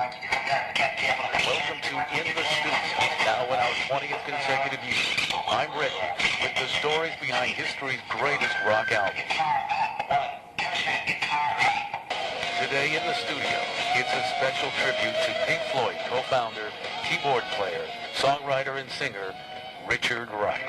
Welcome to In the Studio, now in our 20th consecutive year. I'm Redbeard, with the stories behind history's greatest rock album. Today in the studio, it's a special tribute to Pink Floyd co-founder, keyboard player, songwriter, and singer, Richard Wright.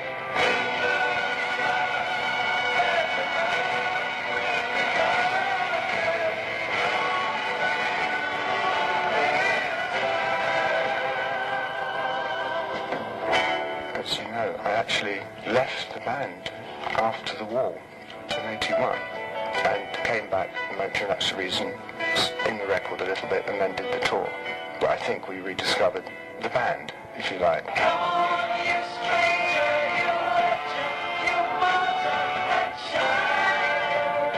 As you know, I actually left the band after the war in 81 and came back for momentary lapse of reason, in the record a little bit, and then did the tour. But I think we rediscovered the band, if you like.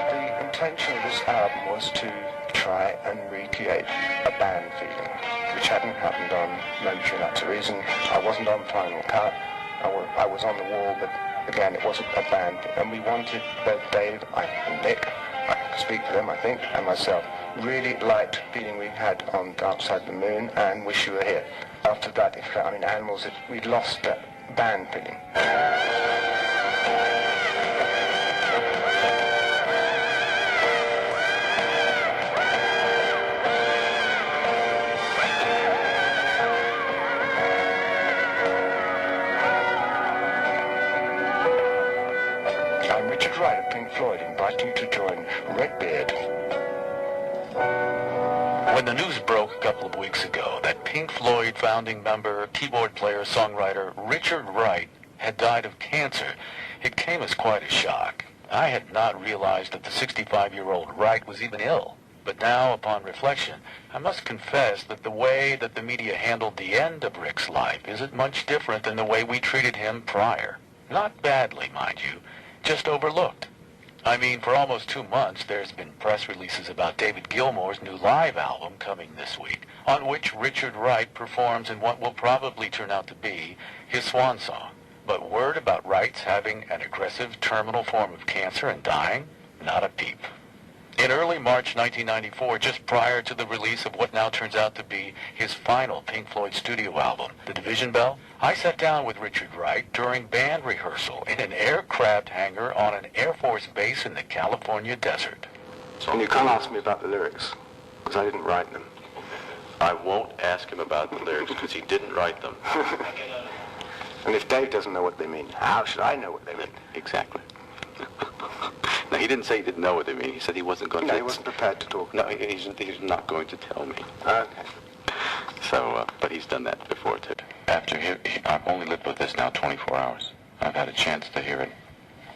The intention of this album was to try and recreate a band feeling, which hadn't happened on momentary lapse of reason. I wasn't on Final Cut. I was on the wall, but again, it wasn't a band. And we wanted both Dave and Nick, I can speak for them, I think, and myself, really liked the feeling we had on Dark Side of the Moon and Wish You Were Here. After that, Animals, we'd lost that band feeling. Wright of Pink Floyd inviting you to join Redbeard. When the news broke a couple of weeks ago that Pink Floyd founding member, keyboard player, songwriter Richard Wright had died of cancer, it came as quite a shock. I had not realized that the 65-year-old Wright was even ill. But now, upon reflection, I must confess that the way that the media handled the end of Rick's life isn't much different than the way we treated him prior. Not badly, mind you. Just overlooked. I mean, for almost 2 months, there's been press releases about David Gilmour's new live album coming this week, on which Richard Wright performs in what will probably turn out to be his swan song. But word about Wright's having an aggressive terminal form of cancer and dying? Not a peep. In early March 1994, just prior to the release of what now turns out to be his final Pink Floyd studio album, The Division Bell, I sat down with Richard Wright during band rehearsal in an aircraft hangar on an Air Force base in the California desert. And you can't ask me about the lyrics, because I didn't write them. I won't ask him about the lyrics because he didn't write them. And if Dave doesn't know what they mean, how should I know what they mean? Exactly. No, he didn't say he didn't know what they mean. He said he wasn't going to... No, he wasn't prepared to talk. No, he's not going to tell me. Okay. So, but he's done that before, too. I've only lived with this now 24 hours. I've had a chance to hear it.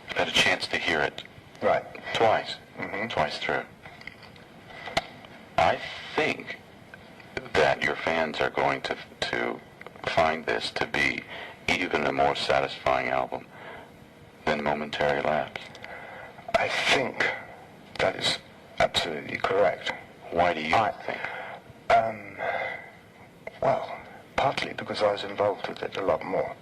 I've had a chance to hear it. Right. Twice. Mm-hmm. Twice through. I think that your fans are going to find this to be even a more satisfying album than Momentary Lapse. I think that is absolutely correct. Why do you think? Well, partly because I was involved with it a lot more.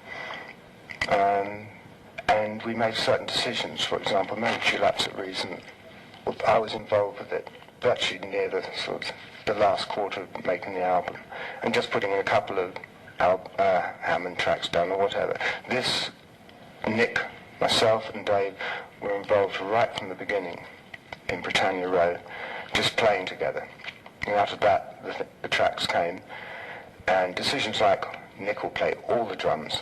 And we made certain decisions. For example, Momentary Lapse of Reason, I was involved with it virtually near the the last quarter of making the album, and just putting in a couple of Hammond tracks down or whatever. This, Nick, myself and Dave were involved right from the beginning in Britannia Row, just playing together. And out of that, the tracks came, and decisions like Nick will play all the drums,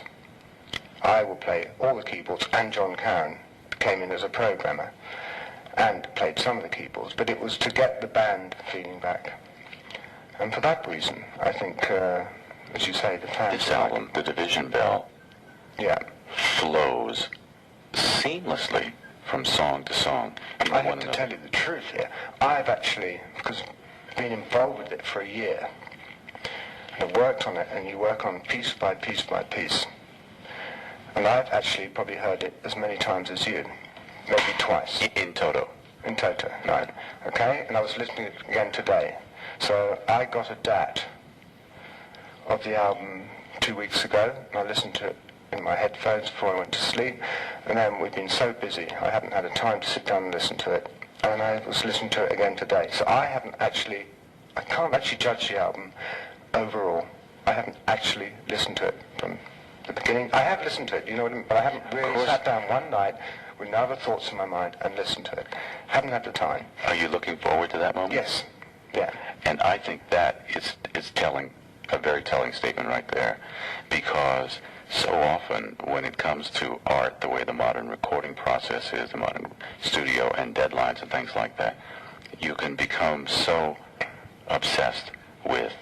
I will play all the keyboards, and John Caron came in as a programmer and played some of the keyboards, but it was to get the band feeling back. And for that reason, I think, as you say, the fans... This album, The Division Bell, flows seamlessly from song to song. I have to tell you the truth here. I've actually, because I've been involved with it for a year, and I worked on it, and you work on piece by piece by piece. And I've actually probably heard it as many times as you, maybe twice. In toto? In toto, right. Okay, and I was listening to it again today. So I got a DAT of the album 2 weeks ago, and I listened to it in my headphones before I went to sleep, and then we've been so busy I haven't had a time to sit down and listen to it, and I was listening to it again today. So I haven't actually I can't actually judge the album overall. I haven't actually listened to it from the beginning. I have listened to it, you know what I mean? But I haven't really sat down one night with no other thoughts in my mind and listened to it. Haven't had the time. Are you looking forward to that moment? Yes. Yeah. And I think that is telling, a very telling statement right there, because so often when it comes to art, the way the modern recording process is, the modern studio and deadlines and things like that, you can become so obsessed with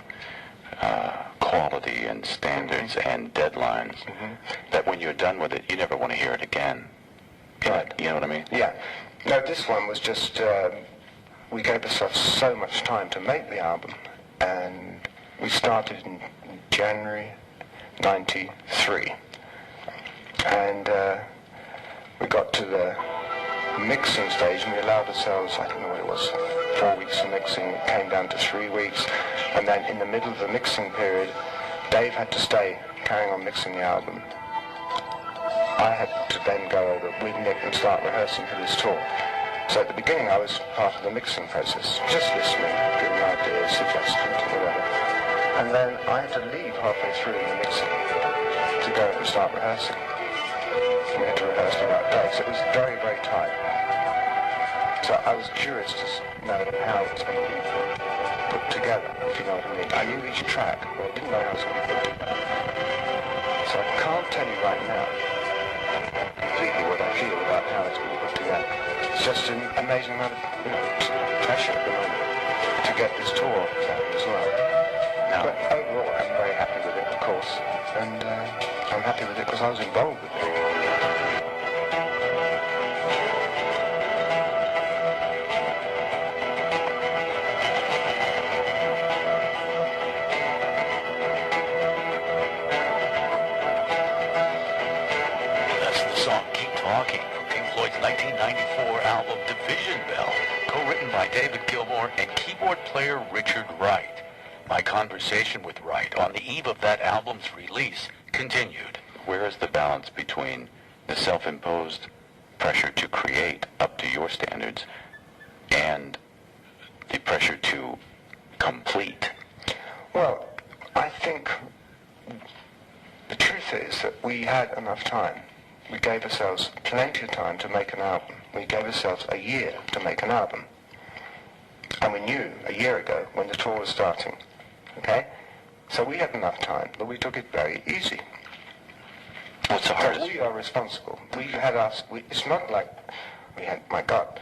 quality and standards and deadlines that when you're done with it, you never want to hear it again. Right. You know what I mean? Yeah. No, this one was just, we gave ourselves so much time to make the album, and we started in January 93, and we got to the mixing stage, and we allowed ourselves, I don't know what it was, 4 weeks of mixing. It came down to 3 weeks, and then in the middle of the mixing period, Dave had to stay, carrying on mixing the album. I had to then go over with Nick and start rehearsing for this tour. So at the beginning I was part of the mixing process, just listening, giving ideas, suggestions, whatever. And then I had to leave halfway through the mixing to go and start rehearsing. We had to rehearse for about a day, so it was very, very tight. So I was curious to know how it's going to be put together, if you know what I mean. I knew each track, but I didn't know how it was going to be put together. So I can't tell you right now completely what I feel about how it's going to be put together. It's just an amazing amount of pressure at the moment to get this tour done as well. No. But overall, I'm very happy with it, of course, and I'm happy with it because I was involved with it. That's the song Keep Talking from Pink Floyd's 1994 album Division Bell, co-written by David Gilmour and keyboard player Richard Wright. My conversation with Wright on the eve of that album's release continued. Where is the balance between the self-imposed pressure to create up to your standards and the pressure to complete? Well, I think the truth is that we had enough time. We gave ourselves plenty of time to make an album. We gave ourselves a year to make an album. And we knew a year ago when the tour was starting. Okay? So we had enough time, but we took it very easy. What's the So hardest? we are responsible. It's not like we had, my God,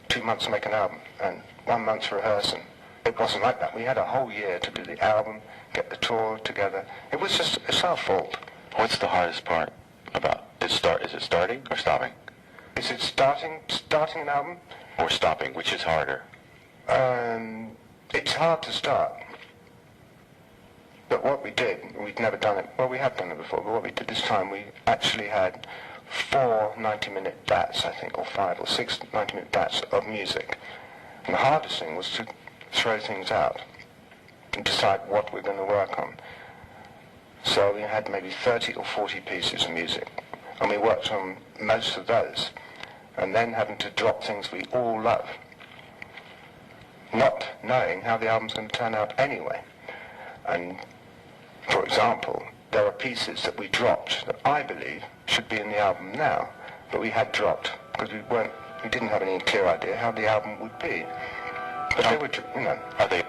2 months to make an album and 1 month rehearsing. It wasn't like that. We had a whole year to do the album, get the tour together. It's our fault. What's the hardest part about is it starting or stopping? Is it starting an album? Or stopping, which is harder? It's hard to start. But what we did, we'd never done it. Well, we have done it before, but what we did this time, we actually had 4 90-minute bats, I think, or 5 or 6 90-minute bats of music. And the hardest thing was to throw things out and decide what we're going to work on. So we had maybe 30 or 40 pieces of music, and we worked on most of those, and then having to drop things we all love, not knowing how the album's going to turn out anyway. And for example, there are pieces that we dropped that I believe should be in the album now, but we had dropped because we didn't have any clear idea how the album would be. But they were,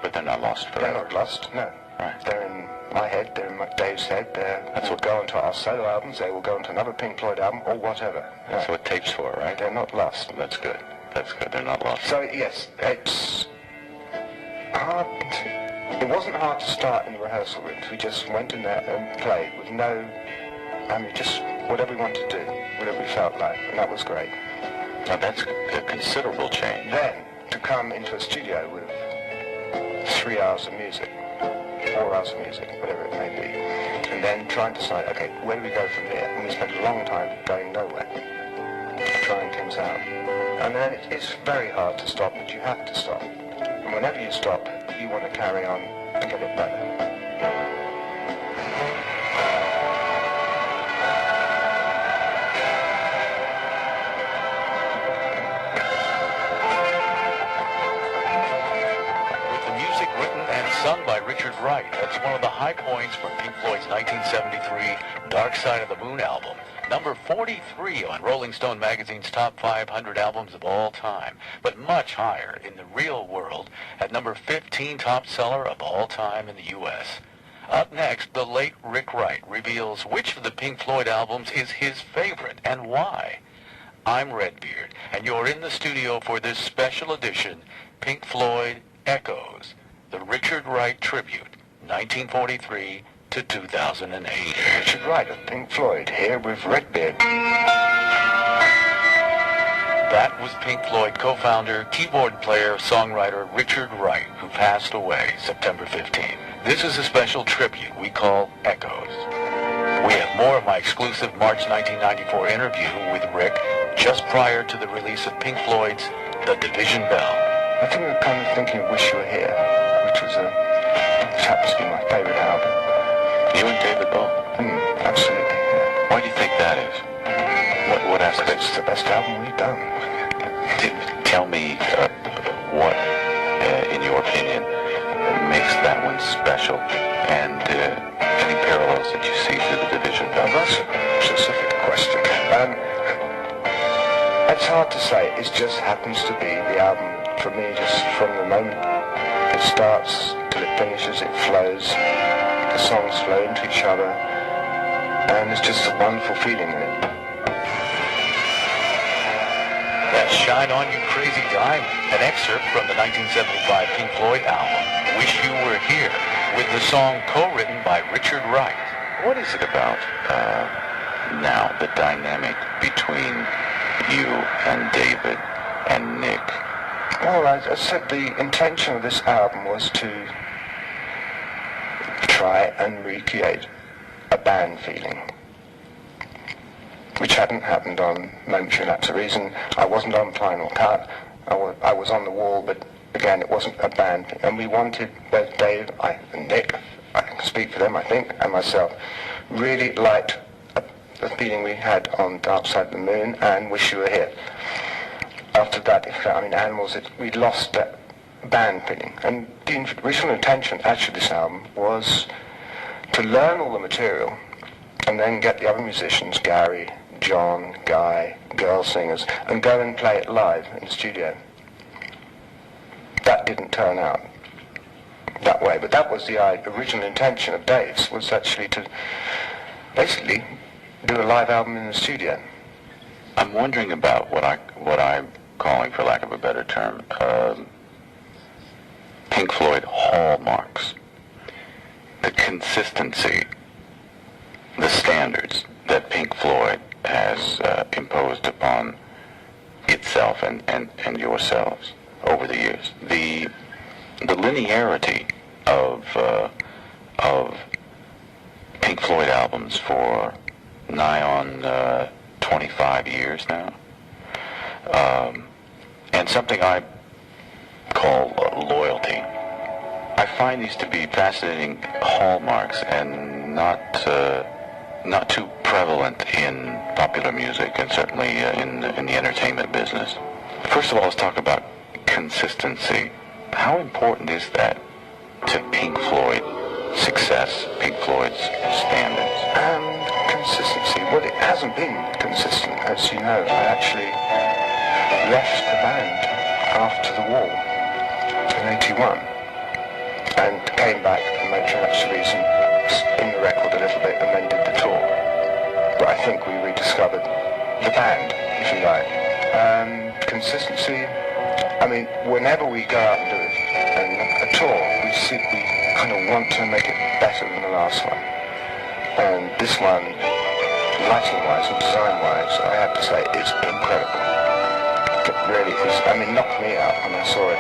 But they're not lost they're forever. not lost, no. Right. They're in my head, they're in Dave's head, That's will what- go into our solo albums, they will go into another Pink Floyd album, or whatever. That's what tape's for, right? They're not lost. That's good. That's good. They're not lost. So yes, it's hard. It wasn't hard to start in the rehearsal rooms. We just went in there and played with just whatever we wanted to do, whatever we felt like, and that was great. Now that's a considerable change. Then to come into a studio with 3 hours of music, 4 hours of music, whatever it may be, and then trying to decide, okay, where do we go from here? And we spent a long time going nowhere, trying things out. And then it's very hard to stop, but you have to stop. And whenever you stop, you want to carry on and get it better. With the music sung by Richard Wright. That's one of the high points from Pink Floyd's 1973 Dark Side of the Moon album. Number 43 on Rolling Stone magazine's top 500 albums of all time, but much higher in the real world at number 15 top seller of all time in the U.S. Up next, the late Rick Wright reveals which of the Pink Floyd albums is his favorite and why. I'm Redbeard, and you're in the studio for this special edition, Pink Floyd Echoes, the Richard Wright tribute, 1943 to 2008. Richard Wright of Pink Floyd, here with Redbeard. That was Pink Floyd co-founder, keyboard player, songwriter Richard Wright, who passed away September 15th. This is a special tribute we call Echoes. We have more of my exclusive March 1994 interview with Rick just prior to the release of Pink Floyd's The Division Bell. I think we're kind of thinking of Wish You Were Here, which happens to be my favorite album. You and David both? Absolutely, yeah. Why do you think that is? What aspects? It's the best album we've done. Tell me what, in your opinion, makes that one special, and any parallels that you see to the Division Bell. That's a specific question. It's hard to say. It just happens to be the album, for me, just from the moment it starts till it finishes, it flows. The songs flow into each other, and there's just a wonderful feeling in it. That Shine On You Crazy Diamond, an excerpt from the 1975 Pink Floyd album, Wish You Were Here, with the song co-written by Richard Wright. What is it about now, the dynamic between you and David and Nick? Well, as I said, the intention of this album was to try and recreate a band feeling, which hadn't happened on Momentary Lapse of Reason. I wasn't on Final Cut. I was on The Wall, but again, it wasn't a band thing. And we wanted, both Dave and Nick, I can speak for them, I think, and myself, really liked the feeling we had on Dark Side of the Moon and Wish You Were Here. After that, Animals, we lost that band feeling. And the original intention, actually, this album, was to learn all the material and then get the other musicians, Gary, John, Guy, girl singers, and go and play it live in the studio. That didn't turn out that way, but that was the original intention of Dave's, was actually to basically do a live album in the studio. I'm wondering about what I'm calling, for lack of a better term, Pink Floyd hallmarks. The consistency, the standards that Pink Floyd has imposed upon itself and yourselves over the years. The linearity of Pink Floyd albums for nigh on 25 years now, and something I call loyalty. I find these to be fascinating hallmarks and not too prevalent in popular music and certainly in the entertainment business. First of all, let's talk about consistency. How important is that to Pink Floyd success, Pink Floyd's standards? Consistency. Well, it hasn't been consistent, as you know. I actually left the band after The Wall in 81 and came back for Momentary Lapse of Reason, in the record a little bit, and then did the tour. But I think we rediscovered the band, if you like. Consistency, whenever we go out and do a tour, we kind of want to make it better than the last one. And this one, lighting-wise and design-wise, I have to say, is incredible. It really is. Knocked me out when I saw it.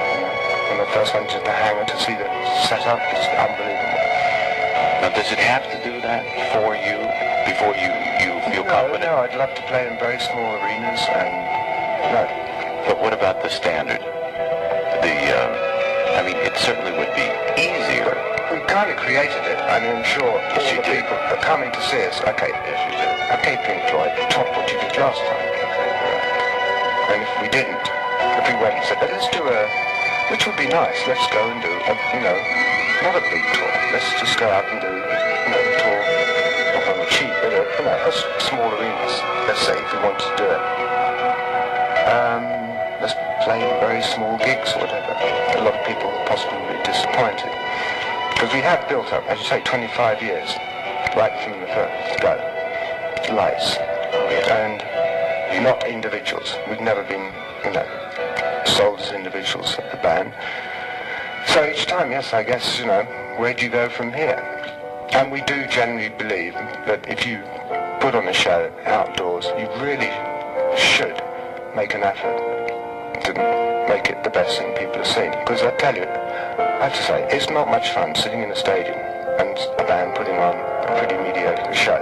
When I first went to the hangar to see the setup, it's unbelievable. Now, does it have to do that for you before you feel confident? No, I'd love to play in very small arenas, and no. But what about the standard? It certainly would be easier. We kind of created it. I'm sure all the people are coming to see us. Okay, yes, you did. Okay, Pink Floyd, top what you did last time. Okay, right. And if we didn't, if we went and said, let's do which would be nice, let's go and do, not a big tour. Let's just go out and do, a tour, not on the cheap, but small arenas, let's say, if we want to do it. Let's play in very small gigs or whatever. A lot of people possibly will be disappointed. Because we have built up, as you say, 25 years, right from the first go. Lights. And not individuals. We've never been, sold as individuals at the band. So each time, yes, I guess, where do you go from here? And we do generally believe that if you put on a show outdoors, you really should make an effort to make it the best thing people have seen. Because I tell you, I have to say, it's not much fun sitting in a stadium and a band putting on a pretty mediocre show.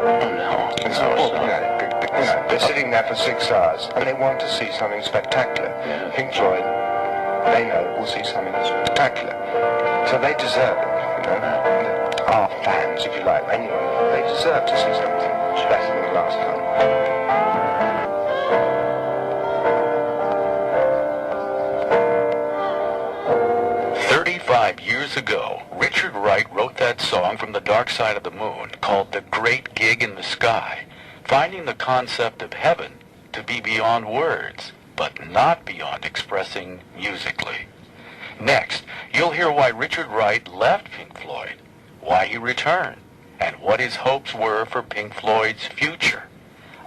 No, they're sitting there for 6 hours and they want to see something spectacular. Yeah. Pink Floyd, they know will see something spectacular. So they deserve it, Our fans, if you like, anyway, they deserve to see something better than last time. 35 years ago, Richard Wright wrote that song from the dark side of the moon called The Great Gig in the Sky, finding the concept of heaven to be beyond words, but not beyond expressing musically. Next, you'll hear why Richard Wright left Pink Floyd, why he returned, and what his hopes were for Pink Floyd's future.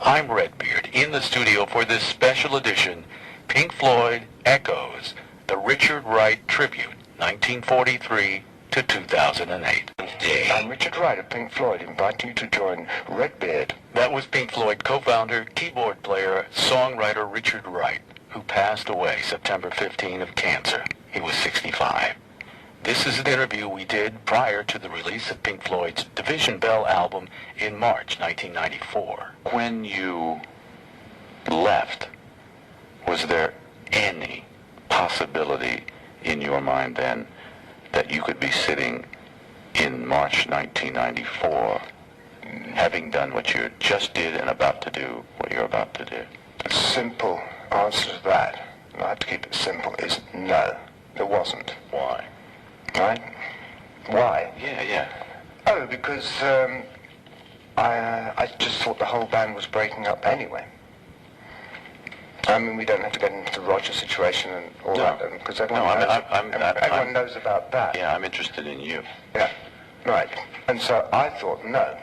I'm Redbeard, in the studio for this special edition, Pink Floyd Echoes, the Richard Wright Tribute, 1943 to 2008. I'm Richard Wright of Pink Floyd, inviting you to join Redbeard. That was Pink Floyd co-founder, keyboard player, songwriter Richard Wright, who passed away September 15 of cancer. He was 65. This is an interview we did prior to the release of Pink Floyd's Division Bell album in March 1994. When you left, was there any possibility in your mind then that you could be sitting in March 1994 having done what you just did and about to do what you're about to do? The simple answer to that, and I have to keep it simple, is no, there wasn't. Why? Right? Why? Yeah. Oh, because I just thought the whole band was breaking up anyway. I mean, we don't have to get into the Roger situation and all that, because everyone knows about that. Yeah, I'm interested in you. Yeah, right. And so I thought, no.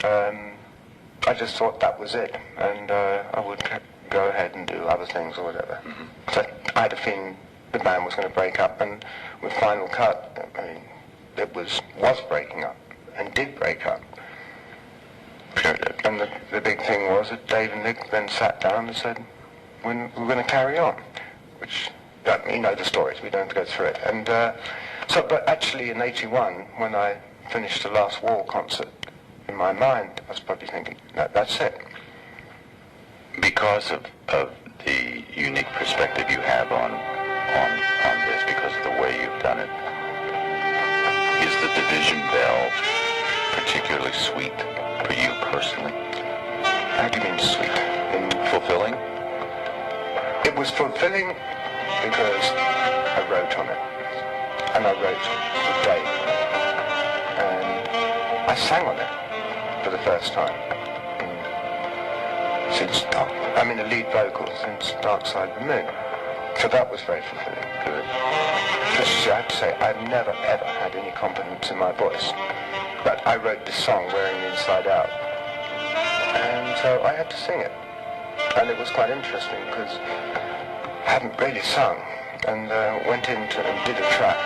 I just thought that was it, and I would go ahead and do other things or whatever. Mm-hmm. So I had a feeling the band was going to break up, and with Final Cut, I mean, it was breaking up, and did break up. Sure did. And the big thing was that Dave and Nick then sat down and said, we're going to carry on, which, you know the stories, we don't have to go through it. And but actually in 81, when I finished the Last Wall concert, in my mind, I was probably thinking, no, that's it. Because of the unique perspective you have on this, because of the way you've done it, is the Division Bell particularly sweet for you personally? How do you mean sweet? Fulfilling? It was fulfilling because I wrote on it, and I wrote with Dave, and I sang on it for the first time since, I'm in the lead vocal since Dark Side of the Moon, so that was very fulfilling. Good. Just, I have to say, I've never ever had any confidence in my voice, but I wrote this song Wearing the Inside Out, and so I had to sing it. And it was quite interesting because I hadn't really sung, and went into and did a track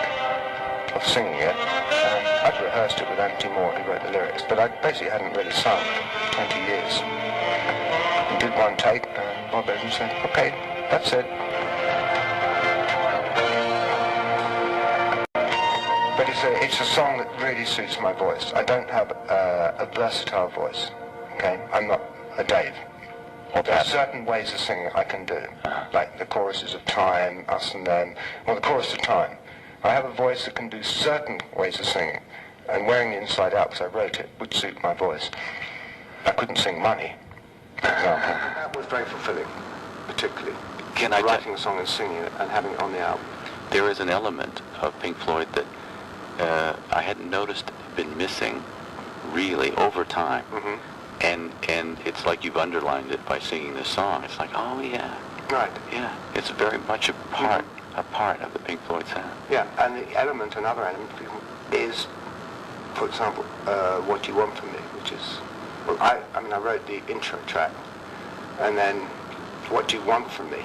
of singing it. I'd rehearsed it with Anthony Moore, who wrote the lyrics, but I basically hadn't really sung for 20 years. And did one take, and Bob Evans said, okay, that's it. But it's a song that really suits my voice. I don't have a versatile voice, okay? I'm not a Dave. There are certain ways of singing I can do, like the choruses of Time, Us and Them. Well, the chorus of Time. I have a voice that can do certain ways of singing, and Wearing the Inside Out, because I wrote it, would suit my voice. I couldn't sing Money, for example. That was very fulfilling, particularly. Writing a song and singing it and having it on the album. There is an element of Pink Floyd that I hadn't noticed been missing really over time. Mm-hmm. And it's like you've underlined it by singing this song. It's like, oh yeah, Right. yeah. It's very much a part of the Pink Floyd sound. Yeah, and another element is, for example, What You Want From Me, which is, well, I wrote the intro track, and then What You Want From Me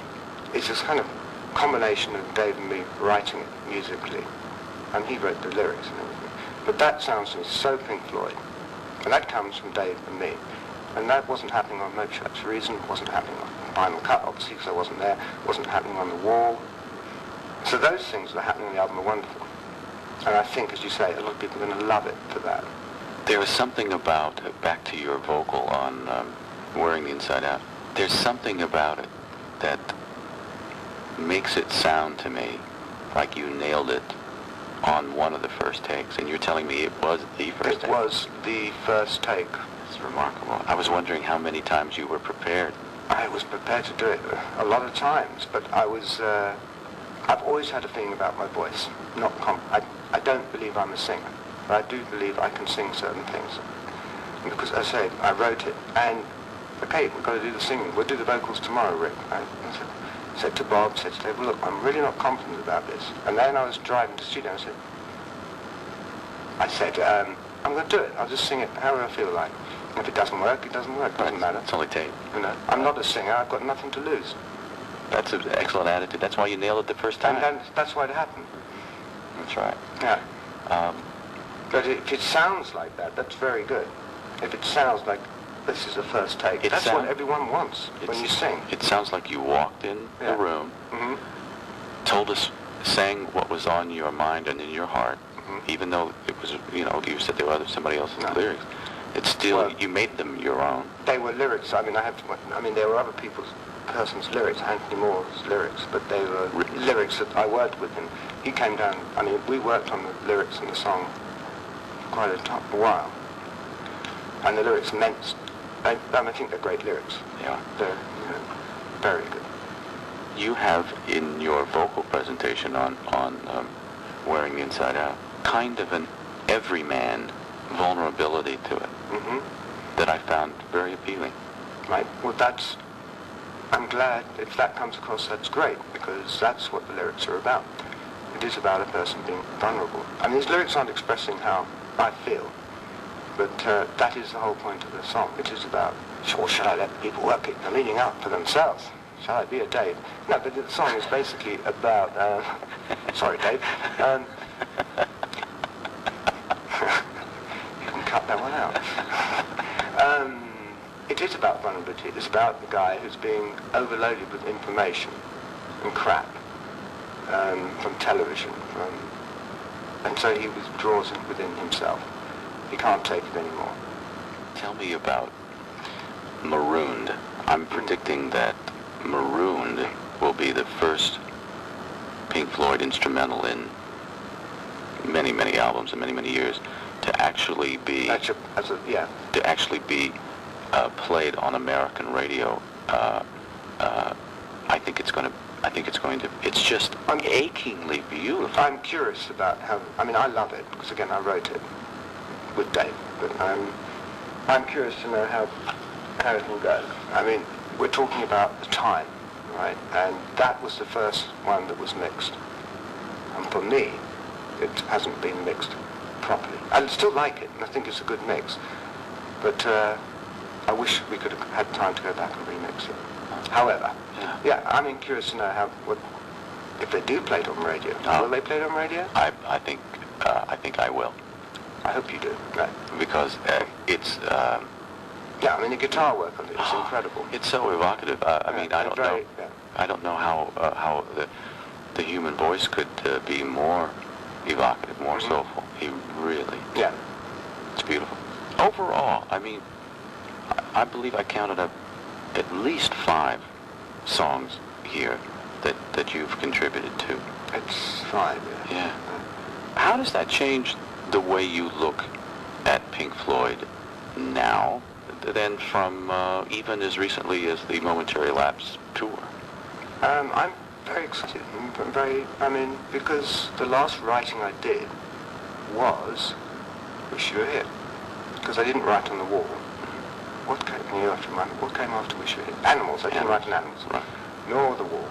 is this kind of combination of Dave and me writing it musically, and he wrote the lyrics and everything. But that sounds to me so Pink Floyd, and that comes from Dave and me, and that wasn't happening on Motortracks Reason, wasn't happening on Final Cut, obviously, because I wasn't there, wasn't happening on The Wall. So those things that are happening on the album are wonderful. And I think, as you say, a lot of people are going to love it for that. There was something about, back to your vocal on Wearing the Inside Out, there's something about it that makes it sound to me like you nailed it on one of the first takes, and you're telling me it was the first take? It was the first take. It's remarkable. I was wondering how many times you were prepared. I was prepared to do it a lot of times, but I've always had a thing about my voice. I don't believe I'm a singer, but I do believe I can sing certain things. Because, as I say, I wrote it, and, okay, we've got to do the singing. We'll do the vocals tomorrow, Rick. I said to Bob, said to Dave, well, look, I'm really not confident about this. And then I was driving to the studio, and I said, I'm going to do it. I'll just sing it however I feel like. And if it doesn't work, it doesn't work. It doesn't matter. It's only tape. You know, I'm not a singer. I've got nothing to lose. That's an excellent attitude. That's why you nailed it the first time. And that's why it happened. That's right. Yeah. But if it sounds like that, that's very good. If it sounds like this is the first take, that's what everyone wants when you sing. It sounds like you walked in the room, told us, sang what was on your mind and in your heart, even though it was, you said there were somebody else's lyrics. It's still, you made them your own. They were lyrics. I mean, there were other person's lyrics, Anthony Moore's lyrics, but they were lyrics that I worked with him. He came down, we worked on the lyrics in the song for quite a while. And the lyrics meant, I think they're great lyrics. Yeah. They're very good. You have in your vocal presentation on Wearing the Inside Out kind of an everyman vulnerability to it that I found very appealing. Right. Well, I'm glad if that comes across, that's great, because that's what the lyrics are about. It is about a person being vulnerable. These lyrics aren't expressing how I feel, but that is the whole point of the song. It is about, sure, shall I let people work it, the meaning out for themselves? Shall I be a Dave? No, but the song is basically about, sorry, Dave. You can cut that one out. It is about vulnerability. It's about the guy who's being overloaded with information and crap from television, and so he withdraws it within himself. He can't take it anymore. Tell me about Marooned. I'm predicting that Marooned will be the first Pink Floyd instrumental in many, many albums and many, many years to actually be played on American radio. I think it's going to. It's just achingly beautiful. I'm curious about how. I love it because again I wrote it with Dave, but I'm curious to know how it will go. We're talking about the time, right? And that was the first one that was mixed. And for me, it hasn't been mixed properly. I still like it, and I think it's a good mix. But I wish we could have had time to go back and remix it. However, I'm curious to know if they do play it on radio. Will they play it on radio? I think I will. I hope you do. Right. Because it's. The guitar work on it is incredible. It's so evocative. I don't know. I don't know how the human voice could be more evocative, more soulful. He really. Yeah. It's beautiful. Overall, I believe I counted up at least 5 songs here that you've contributed to. It's 5. Yeah. How does that change the way you look at Pink Floyd now, than from even as recently as the Momentary Lapse tour? I'm very excited. Because the last writing I did was Wish You Were Here, because I didn't write on the wall. What came, you have to remind me, what came after Wish You Were Here? Animals, I didn't write on animals, nor the wall.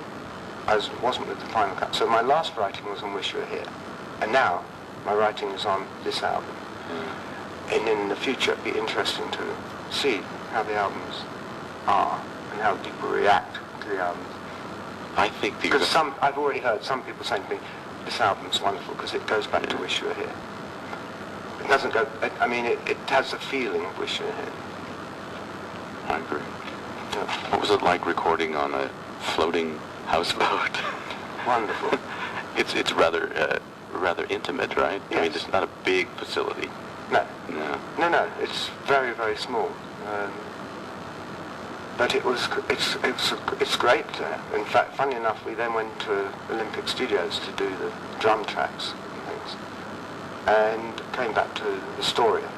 I wasn't with the final cut. So my last writing was on Wish You Were Here, and now my writing is on this album. And in the future it'd be interesting to see how the albums are and how people react to the albums. I think because I've already heard some people saying to me, this album's wonderful because it goes back to Wish You Were Here. It doesn't go, I mean, it has the feeling of Wish You Were Here. I agree. Yeah. What was it like recording on a floating houseboat? Wonderful. It's rather intimate, right? Yes. I mean, it's not a big facility. No. No. It's very, very small. But it's great. In fact, funny enough, we then went to Olympic Studios to do the drum tracks and things, and came back to Astoria,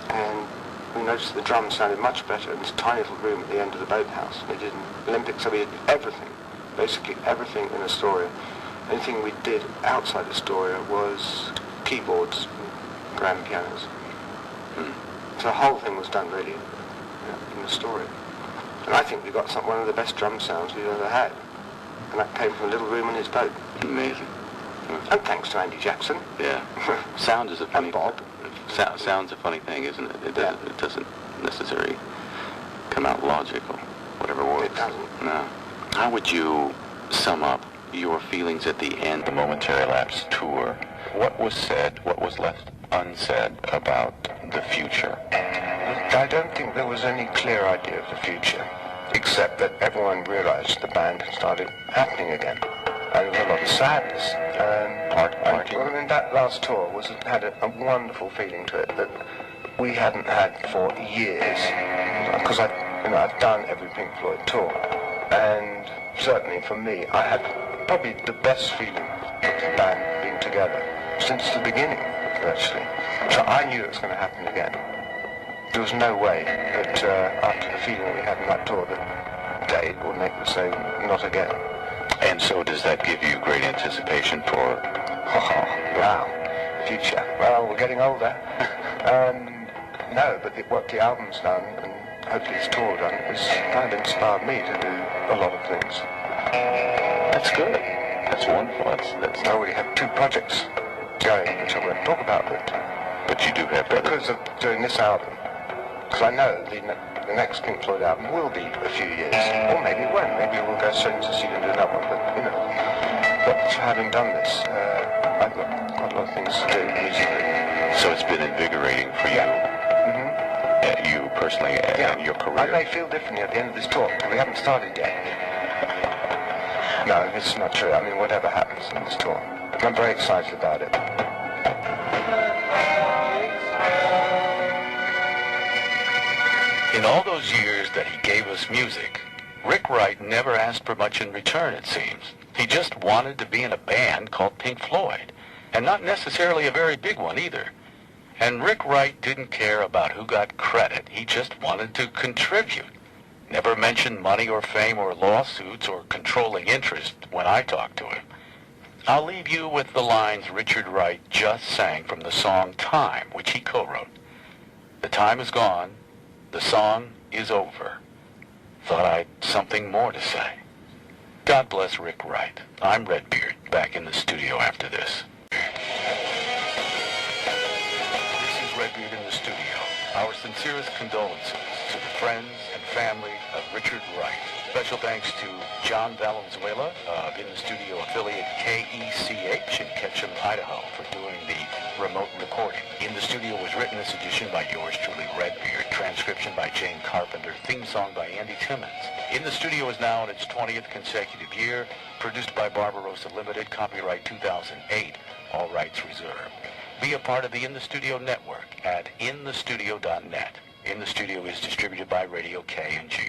and we noticed the drums sounded much better in this tiny little room at the end of the boathouse. We did in Olympic, so we did everything, basically everything in Astoria. Anything we did outside Astoria was keyboards and grand pianos. So the whole thing was done really in Astoria. And I think we got one of the best drum sounds we've ever had. And that came from a little room in his boat. Amazing. And thanks to Andy Jackson. Yeah. Sound is a funny... And Bob. Sound's a funny thing, isn't it? It doesn't necessarily come out logical, whatever works. It doesn't. No. How would you sum up your feelings at the end of the Momentary Lapse tour? What was said, what was left unsaid about the future? I don't think there was any clear idea of the future, except that everyone realized the band had started happening again. And there was a lot of sadness. Well, in that last tour had a wonderful feeling to it that we hadn't had for years. Because I've done every Pink Floyd tour, and certainly for me, I had probably the best feeling of the band being together since the beginning, virtually. So I knew it was going to happen again. There was no way that after the feeling we had in that tour that Dave or Nick would say, not again. And so does that give you great anticipation for... Wow, future. Well, we're getting older. No, but what the album's done, and hopefully it's tour done, has kind of inspired me to do a lot of things. That's good. That's wonderful. I already have 2 projects going, which I won't talk about, but you do have... Because of doing this album. Because I know the next Pink Floyd album will be a few years, or maybe it won't. Maybe we'll go straight to see and do another one. But having done this, I've got quite a lot of things to do musically. So it's been invigorating for you, you personally, and your career. I may feel differently at the end of this tour, because we haven't started yet. No, it's not true. I mean, whatever happens in this tour, I'm very excited about it. In all those years that he gave us music, Rick Wright never asked for much in return, it seems. He just wanted to be in a band called Pink Floyd, and not necessarily a very big one either. And Rick Wright didn't care about who got credit. He just wanted to contribute. Never mentioned money or fame or lawsuits or controlling interest when I talked to him. I'll leave you with the lines Richard Wright just sang from the song Time, which he co-wrote. The time is gone. The song is over. Thought I'd something more to say. God bless Rick Wright. I'm Redbeard, back in the studio after this. This is Redbeard in the studio. Our sincerest condolences to the friends and family of Richard Wright. Special thanks to John Valenzuela of In the Studio affiliate KECH in Ketchum, Idaho, for doing the remote recording. In the Studio was written this edition by yours truly, Redbeard. Transcription by Jane Carpenter. Theme song by Andy Timmons. In the Studio is now in its 20th consecutive year. Produced by Barbarossa Limited. Copyright 2008. All rights reserved. Be a part of the In the Studio network at inthestudio.net. In the Studio is distributed by Radio K&G.